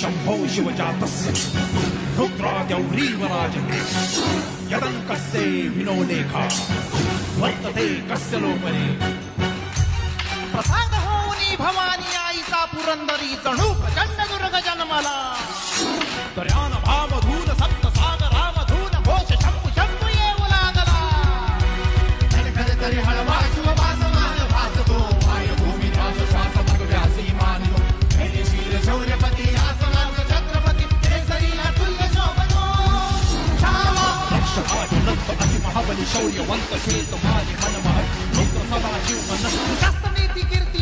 शंभो शिवजातस्य रुद्राद्यौरीवराज यदं कस्य विनोलेखा वर्तते कस्य लोपने प्रसाद होऊनी भवानी आईचा पुरंदरी जणू प्रचंड दुर्ग जन्मला दर्यान भावधून सप्त सागरामधून घोष शंभु शंभु येऊ लागला तरी हळवा शिववास मान भासतो वायुभूमी ध्वास श्वास भगव्यासी मानतो शील शौर्यपती आसनास छत्रपती केसरीला तुल्य शोभतो रक्षकाधिरक्त अति महाबली शौर्यवंत शेत माली मन महत् रुद्र सदा शिव मन जास्त नीती कीर्ती